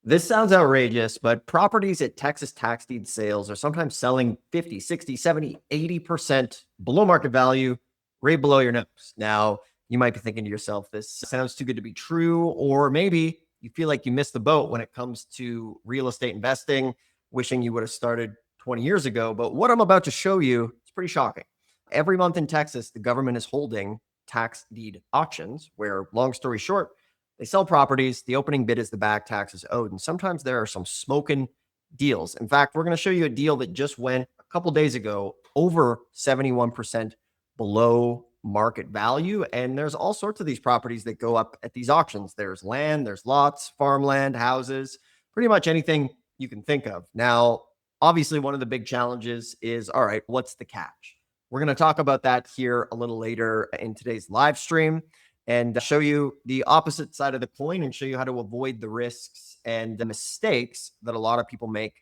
This sounds outrageous, but properties at Texas tax deed sales are sometimes selling 50, 60, 70, 80% below market value, right below your nose. Now, you might be thinking to yourself, this sounds too good to be true, or maybe you feel like you missed the boat when it comes to real estate investing, wishing you would have started 20 years ago. But what I'm about to show you is pretty shocking. Every month in Texas, the government is holding tax deed auctions where, long story short, they sell properties. The opening bid is the back taxes owed. And sometimes there are some smoking deals. In fact, we're going to show you a deal that just went a couple days ago over 71% below market value. And there's all sorts of these properties that go up at these auctions. There's land, there's lots, farmland, houses, pretty much anything you can think of. Now, obviously, one of the big challenges is, all right, what's the catch? We're going to talk about that here a little later in today's live stream and show you the opposite side of the coin and show you how to avoid the risks and the mistakes that a lot of people make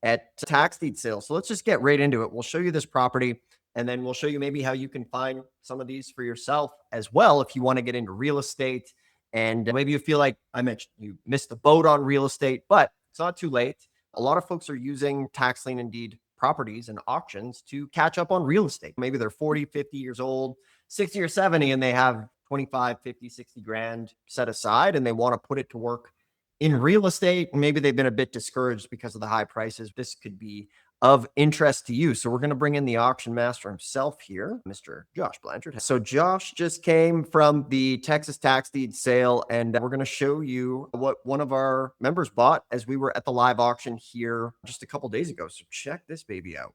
at tax deed sales. So let's just get right into it. We'll show you this property and then we'll show you maybe how you can find some of these for yourself as well if you want to get into real estate. And maybe you feel like I mentioned you missed the boat on real estate, but it's not too late. A lot of folks are using tax lien and deed properties and auctions to catch up on real estate. Maybe they're 40, 50 years old, 60 or 70, and they have 25, 50, 60 grand set aside and they want to put it to work in real estate. Maybe they've been a bit discouraged because of the high prices. This could be of interest to you. So we're going to bring in the auction master himself here, Mr. Josh Blanchard. So Josh just came from the Texas tax deed sale, and we're going to show you what one of our members bought as we were at the live auction here just a couple days ago. So check this baby out.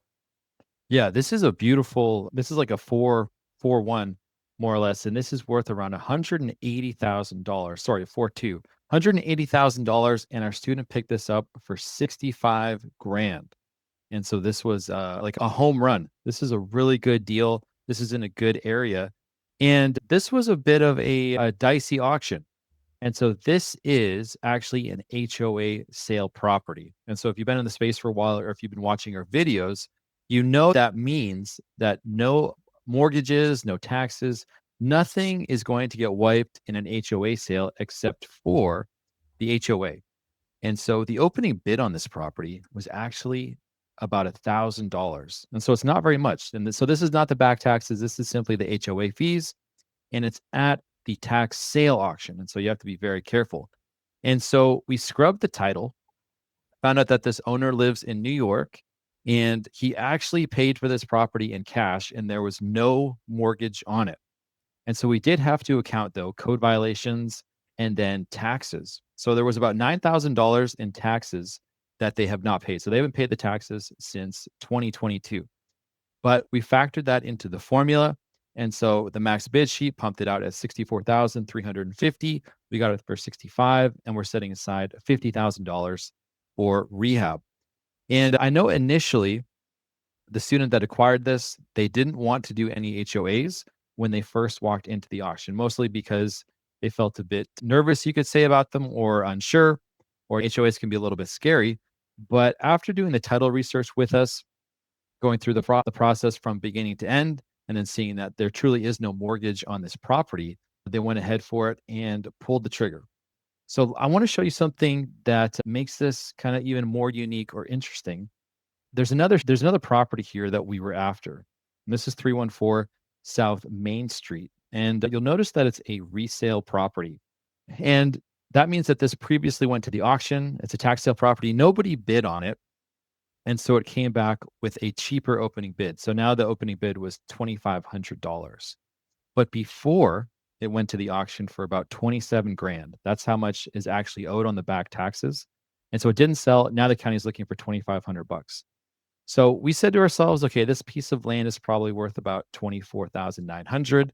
Yeah, this is a beautiful, this is like a 4-1 more or less, and this is worth around $180,000. Sorry, 4-2. $180,000, and our student picked this up for 65 grand. And so this was like a home run. This is a really good deal. This is in a good area. And this was a bit of a dicey auction. And so this is actually an HOA sale property. And so if you've been in the space for a while, or if you've been watching our videos, you know that means that no mortgages, no taxes, nothing is going to get wiped in an HOA sale except for the HOA. And so the opening bid on this property was actually about $1,000. And so it's not very much. And so this is not the back taxes. This is simply the HOA fees. And it's at the tax sale auction. And so you have to be very careful. And so we scrubbed the title, found out that this owner lives in New York, and he actually paid for this property in cash, and there was no mortgage on it. And so we did have to account, though, code violations and then taxes. So there was about $9,000 in taxes that they have not paid. So they haven't paid the taxes since 2022. But we factored that into the formula. And so the max bid sheet pumped it out at 64,350. We got it for 65, and we're setting aside $50,000 for rehab. And I know initially the student that acquired this, they didn't want to do any HOAs when they first walked into the auction, mostly because they felt a bit nervous, you could say, about them, or unsure, or HOAs can be a little bit scary. But after doing the title research with us, going through the process from beginning to end, and then seeing that there truly is no mortgage on this property, they went ahead for it and pulled the trigger. So I want to show you something that makes this kind of even more unique or interesting. There's another property here that we were after. And this is 314 South Main Street. And you'll notice that it's a resale property. And that means that this previously went to the auction. It's a tax sale property. Nobody bid on it. And so it came back with a cheaper opening bid. So now the opening bid was $2,500. But before it went to the auction for about 27 grand. That's how much is actually owed on the back taxes. And so it didn't sell. Now the county is looking for 2,500 bucks. So we said to ourselves, okay, this piece of land is probably worth about 24,900.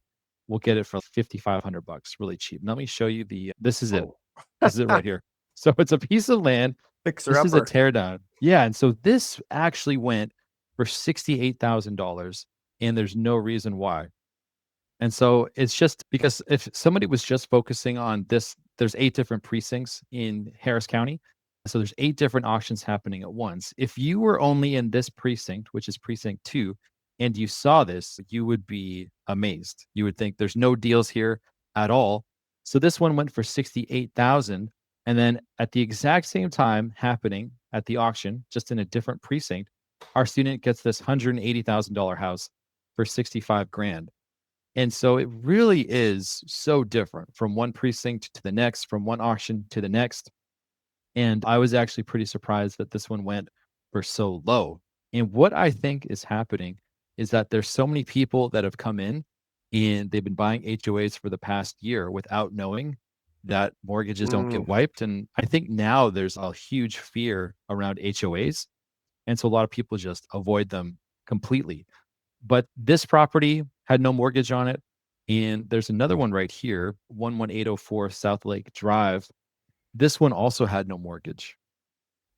We'll get it for 5,500 bucks, really cheap. Let me show you this is it. This is it right here. So it's a piece of land. Fixer This is a upper. teardown. Yeah. And so this actually went for $68,000, and there's no reason why. And so it's just because if somebody was just focusing on this, there's 8 different precincts in Harris County. So there's 8 different auctions happening at once. If you were only in this precinct, which is precinct 2, and you saw this, you would be amazed. You would think there's no deals here at all. So this one went for 68,000, And then at the exact same time happening at the auction, just in a different precinct, our student gets this $180,000 house for 65 grand. And so it really is so different from one precinct to the next, from one auction to the next. And I was actually pretty surprised that this one went for so low. And what I think is happening is that there's so many people that have come in and they've been buying HOAs for the past year without knowing that mortgages don't Mm, get wiped. And I think now there's a huge fear around HOAs. And so a lot of people just avoid them completely. But this property had no mortgage on it. And there's another one right here, 11804 South Lake Drive. This one also had no mortgage.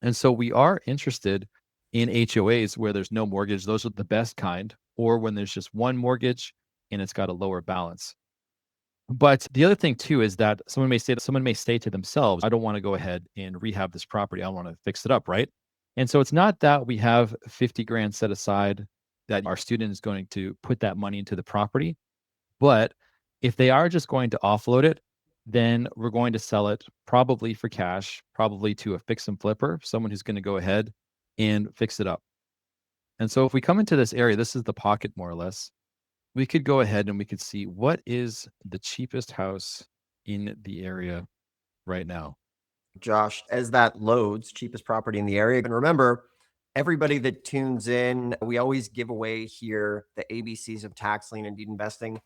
And so we are interested in HOAs where there's no mortgage. Those are the best kind, or when there's just one mortgage and it's got a lower balance. But the other thing too is that someone may say to themselves, I don't want to go ahead and rehab this property. I want to fix it up, right? And so it's not that we have 50 grand set aside that our student is going to put that money into the property. But if they are just going to offload it, then we're going to sell it probably for cash, probably to a fix and flipper, someone who's going to go ahead and fix it up. And so if we come into this area, this is the pocket more or less. We could go ahead and we could see what is the cheapest house in the area right now. Josh, as that loads, cheapest property in the area. And remember, everybody that tunes in, we always give away here the ABCs of tax lien and deed investing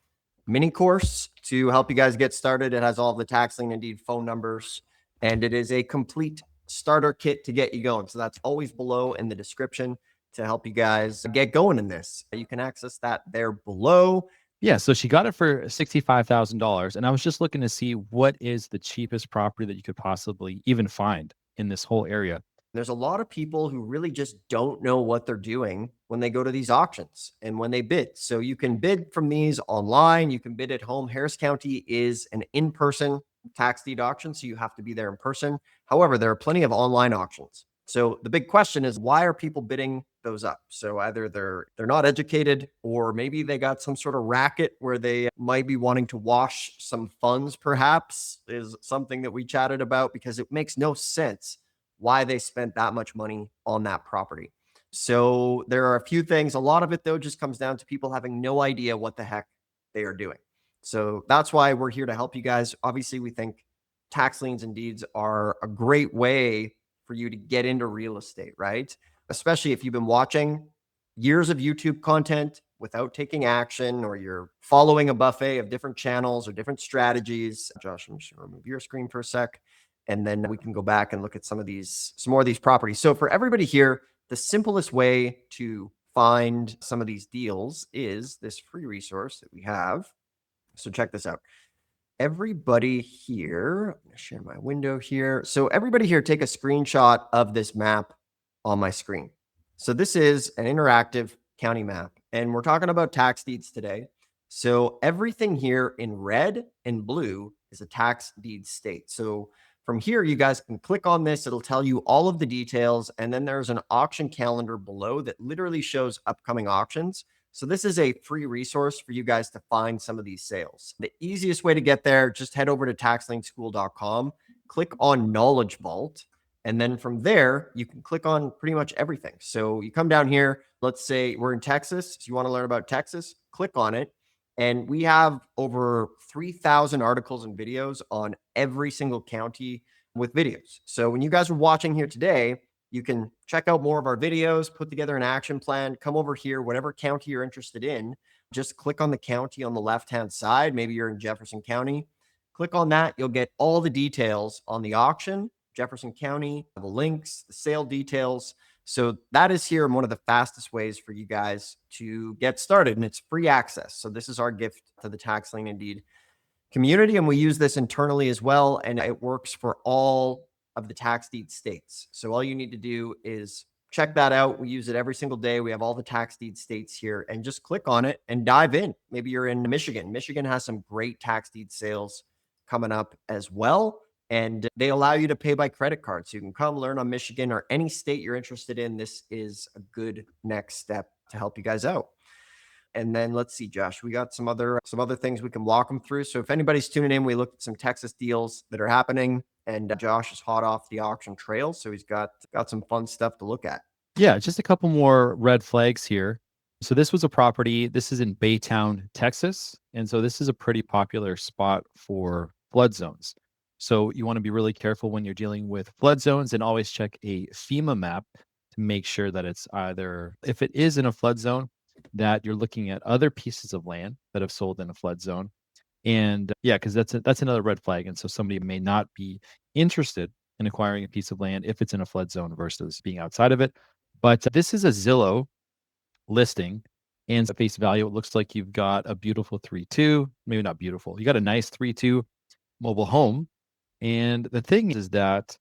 mini course to help you guys get started. It has all of the tax lien and deed phone numbers, and it is a complete starter kit to get you going. So that's always below in the description to help you guys get going in this. You can access that there below. Yeah, so she got it for $65,000, and I was just looking to see what is the cheapest property that you could possibly even find in this whole area. There's a lot of people who really just don't know what they're doing when they go to these auctions and when they bid. So you can bid from these online, you can bid at home. Harris County is an in-person tax deed auction, so you have to be there in person. However, there are plenty of online auctions. So the big question is, why are people bidding those up? So either they're not educated, or maybe they got some sort of racket where they might be wanting to wash some funds, perhaps, is something that we chatted about, because it makes no sense why they spent that much money on that property. So there are a few things. A lot of it, though, just comes down to people having no idea what the heck they are doing. So that's why we're here to help you guys. Obviously, we think tax liens and deeds are a great way for you to get into real estate, right? Especially if you've been watching years of YouTube content without taking action, or you're following a buffet of different channels or different strategies. Josh, I'm just going to remove your screen for a sec, and then we can go back and look at some more of these properties. So for everybody here, the simplest way to find some of these deals is this free resource that we have. So check this out. Everybody here, I'm going to share my window here. So everybody here, take a screenshot of this map on my screen. So this is an interactive county map, and we're talking about tax deeds today. So everything here in red and blue is a tax deed state. So from here, you guys can click on this. It'll tell you all of the details. And then there's an auction calendar below that literally shows upcoming auctions. So this is a free resource for you guys to find some of these sales. The easiest way to get there, just head over to taxlienschool.com, click on Knowledge Vault, and then from there, you can click on pretty much everything. So you come down here, let's say we're in Texas. So you want to learn about Texas, click on it. And we have over 3,000 articles and videos on every single county with videos. So when you guys are watching here today, you can check out more of our videos, put together an action plan, come over here, whatever county you're interested in, just click on the county on the left-hand side. Maybe you're in Jefferson County. Click on that. You'll get all the details on the auction, Jefferson County, the links, the sale details. So that is here one of the fastest ways for you guys to get started, and it's free access. So this is our gift to the Tax Lien Indeed community, and we use this internally as well, and it works for all of the tax deed states. So all you need to do is check that out. We use it every single day. We have all the tax deed states here, and just click on it and dive in. Maybe you're in Michigan. Michigan has some great tax deed sales coming up as well, and they allow you to pay by credit card. So you can come learn on Michigan or any state you're interested in. This is a good next step to help you guys out. And then let's see, Josh, we got some other things we can walk them through. So if anybody's tuning in, we looked at some Texas deals that are happening. And Josh is hot off the auction trail, so he's got some fun stuff to look at. Yeah, just a couple more red flags here. So this was a property, this is in Baytown, Texas. And so this is a pretty popular spot for flood zones. So you want to be really careful when you're dealing with flood zones and always check a FEMA map to make sure that it's either, if it is in a flood zone, that you're looking at other pieces of land that have sold in a flood zone. And yeah, because that's another red flag. And so somebody may not be interested in acquiring a piece of land if it's in a flood zone versus being outside of it. But this is a Zillow listing, and at face value, it looks like you've got a beautiful 3-2, maybe not beautiful. You got a nice 3-2 mobile home. And the thing is that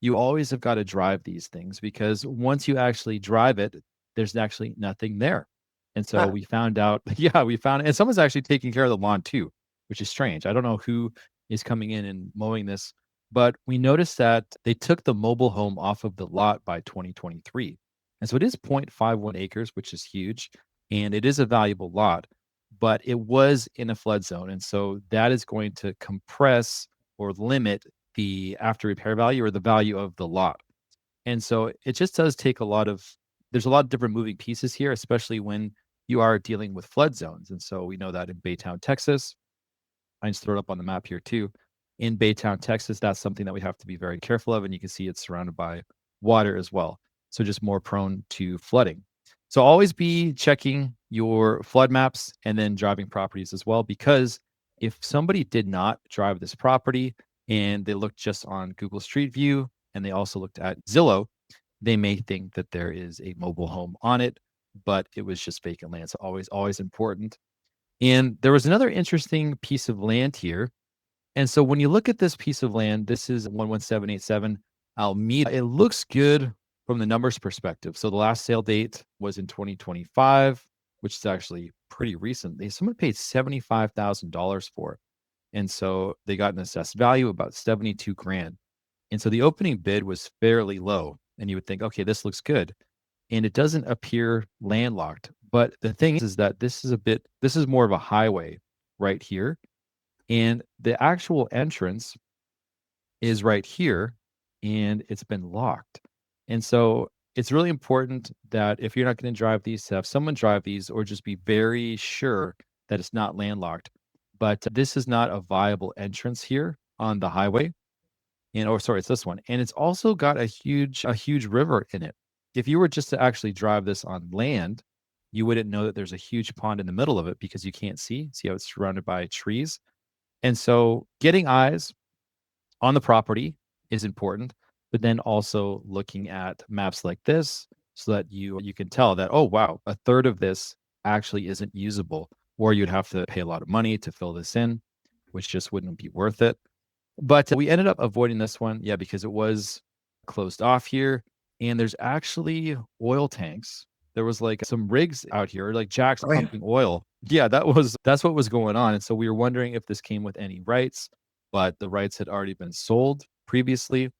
you always have got to drive these things because once you actually drive it, there's actually nothing there. And so Huh. we found out, yeah, we found, and someone's actually taking care of the lawn too, which is strange. I don't know who is coming in and mowing this, but we noticed that they took the mobile home off of the lot by 2023. And so it is 0.51 acres, which is huge. And it is a valuable lot, but it was in a flood zone. And so that is going to compress or limit the after repair value or the value of the lot. And so it just does take a lot of there's a lot of different moving pieces here, especially when you are dealing with flood zones. And so we know that in Baytown, Texas, I just throw it up on the map here too. In Baytown, Texas, that's something that we have to be very careful of. And you can see it's surrounded by water as well. So just more prone to flooding. So always be checking your flood maps and then driving properties as well, because if somebody did not drive this property and they looked just on Google Street View and they also looked at Zillow, they may think that there is a mobile home on it, but it was just vacant land. So always important. And there was another interesting piece of land here. And so when you look at this piece of land, this is 11787 Alameda. It looks good from the numbers perspective. So the last sale date was in 2025, which is actually pretty recent. Someone paid $75,000 for it. And so they got an assessed value about 72 grand. And so the opening bid was fairly low. And you would think, okay, this looks good. And it doesn't appear landlocked. But the thing is that this is more of a highway right here. And the actual entrance is right here and it's been locked. And so it's really important that if you're not going to drive these, to have someone drive these or just be very sure that it's not landlocked. But this is not a viable entrance here on the highway. And oh, sorry, it's this one. And it's also got a huge river in it. If you were just to actually drive this on land, you wouldn't know that there's a huge pond in the middle of it because you can't see. See how it's surrounded by trees? And so getting eyes on the property is important, but then also looking at maps like this so that you can tell that, oh wow, a third of this actually isn't usable, or you'd have to pay a lot of money to fill this in, which just wouldn't be worth it. But we ended up avoiding this one, yeah, because it was closed off here. And there's actually oil tanks. There was like some rigs out here, like jacks Oh, yeah. pumping oil. Yeah, that's what was going on. And so we were wondering if this came with any rights, but the rights had already been sold previously.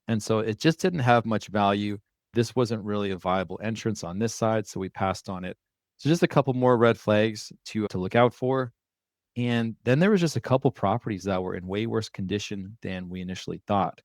And so it just didn't have much value. This wasn't really a viable entrance on this side, so we passed on it. So just a couple more red flags to look out for. And then there was just a couple properties that were in way worse condition than we initially thought.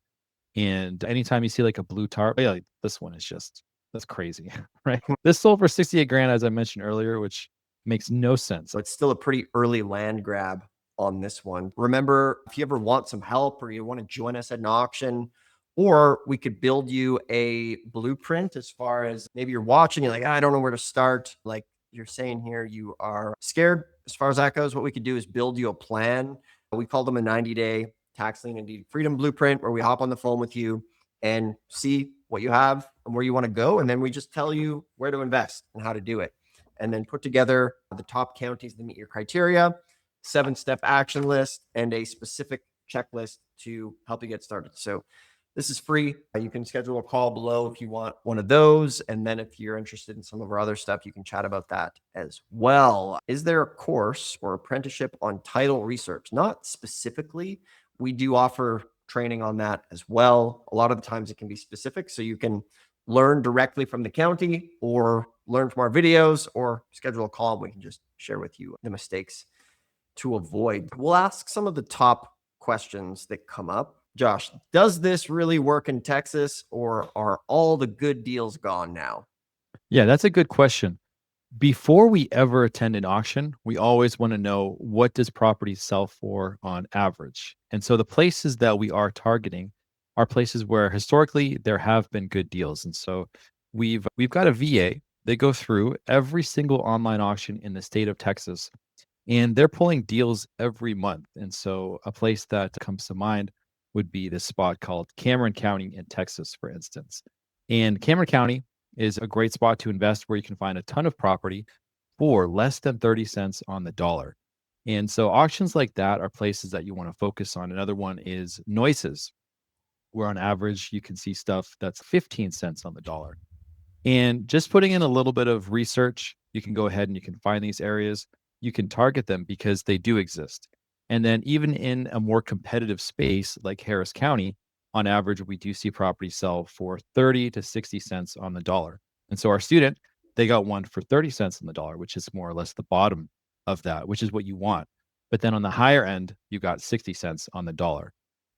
And anytime you see like a blue tarp, yeah, like this one is just that's crazy, right? This sold for 68 grand, as I mentioned earlier, which makes no sense. So it's still a pretty early land grab on this one. Remember, if you ever want some help or you want to join us at an auction, or we could build you a blueprint as far as maybe you're watching, you're like, I don't know where to start. Like you're saying here, you are scared as far as that goes. What we could do is build you a plan. We call them a 90-day tax lien and deed freedom blueprint, where we hop on the phone with you and see what you have and where you want to go. And then we just tell you where to invest and how to do it, and then put together the top counties that meet your criteria, 7-step action list, and a specific checklist to help you get started. So this is free. You can schedule a call below if you want one of those. And then if you're interested in some of our other stuff, you can chat about that as well. Is there a course or apprenticeship on title research? Not specifically. We do offer training on that as well. A lot of the times it can be specific, so you can learn directly from the county or learn from our videos or schedule a call and we can just share with you the mistakes to avoid. We'll ask some of the top questions that come up. Josh, does this really work in Texas, or are all the good deals gone now? Yeah, that's a good question. Before we ever attend an auction, we always want to know, what does property sell for on average? And so the places that we are targeting are places where historically there have been good deals. And so we've got a VA. They go through every single online auction in the state of Texas, and they're pulling deals every month. And so a place that comes to mind would be this spot called Cameron County in Texas, for instance. And Cameron County is a great spot to invest, where you can find a ton of property for less than 30 cents on the dollar. And so auctions like that are places that you want to focus on. Another one is Noises, where on average you can see stuff that's 15 cents on the dollar. And just putting in a little bit of research, you can go ahead and you can find these areas. You can target them because they do exist. And then, even in a more competitive space like Harris County, on average, we do see property sell for 30 to 60 cents on the dollar. And so, our student, they got one for 30 cents on the dollar, which is more or less the bottom of that, which is what you want. But then on the higher end, you got 60 cents on the dollar.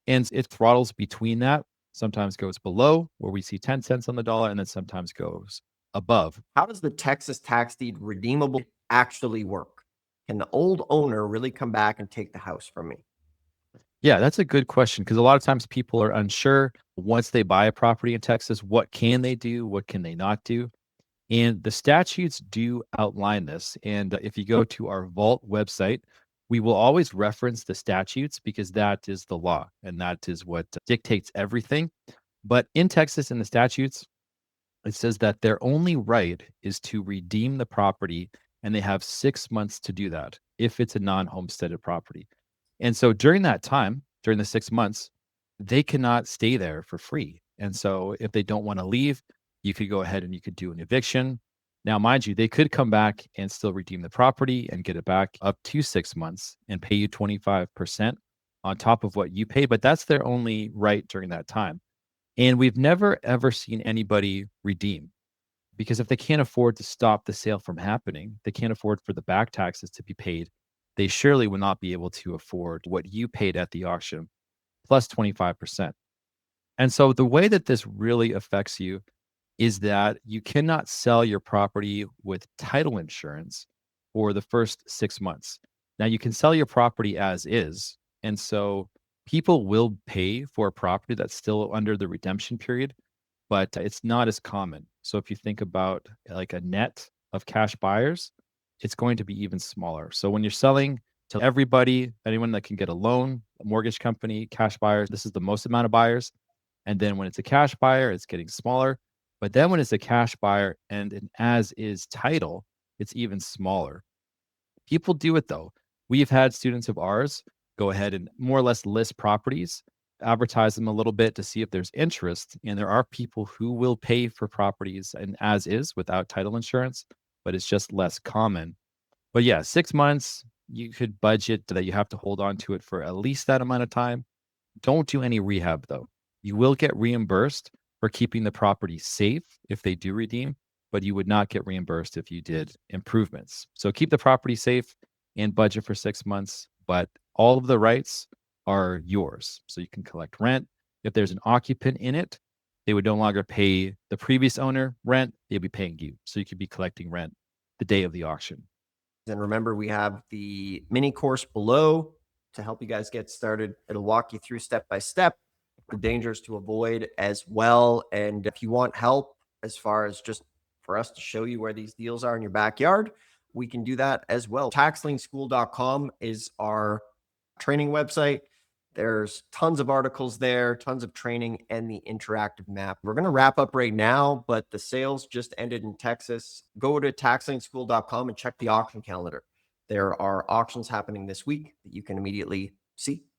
And it throttles between that, sometimes goes below where we see 10 cents on the dollar, and then sometimes goes above. How does the Texas tax deed redeemable actually work? Can the old owner really come back and take the house from me? Yeah, that's a good question, because a lot of times people are unsure once they buy a property in Texas, what can they do? What can they not do? And the statutes do outline this. And if you go to our Vault website, we will always reference the statutes, because that is the law and that is what dictates everything. But in Texas, in the statutes, it says that their only right is to redeem the property, and they have 6 months to do that if it's a non homesteaded property. And so during that time, during the 6 months, they cannot stay there for free. And so if they don't want to leave, you could go ahead and you could do an eviction. Now, mind you, they could come back and still redeem the property and get it back up to 6 months and pay you 25% on top of what you pay. But that's their only right during that time. And we've never ever seen anybody redeem, because if they can't afford to stop the sale from happening, they can't afford for the back taxes to be paid. They surely will not be able to afford what you paid at the auction plus 25%. And so the way that this really affects you is that you cannot sell your property with title insurance for the first 6 months. Now, you can sell your property as is. And so people will pay for a property that's still under the redemption period, but it's not as common. So if you think about like a net of cash buyers, it's going to be even smaller. So when you're selling to everybody, anyone that can get a loan, a mortgage company, cash buyers, this is the most amount of buyers. And then when it's a cash buyer, it's getting smaller. But then when it's a cash buyer and an as is title, it's even smaller. People do it though. We've had students of ours go ahead and more or less list properties, advertise them a little bit to see if there's interest. And there are people who will pay for properties and as is without title insurance, but it's just less common. But yeah, 6 months, you could budget that you have to hold on to it for at least that amount of time. Don't do any rehab though. You will get reimbursed for keeping the property safe if they do redeem, but you would not get reimbursed if you did improvements. So keep the property safe and budget for 6 months, but all of the rights are yours. So you can collect rent. If there's an occupant in it, they would no longer pay the previous owner rent, they'd be paying you. So you could be collecting rent the day of the auction. And remember, we have the mini course below to help you guys get started. It'll walk you through step by step the dangers to avoid as well. And if you want help as far as just for us to show you where these deals are in your backyard, we can do that as well. TaxLienSchool.com is our training website. There's tons of articles there, tons of training, and the interactive map. We're going to wrap up right now, but the sales just ended in Texas. Go to taxlienschool.com and check the auction calendar. There are auctions happening this week that you can immediately see.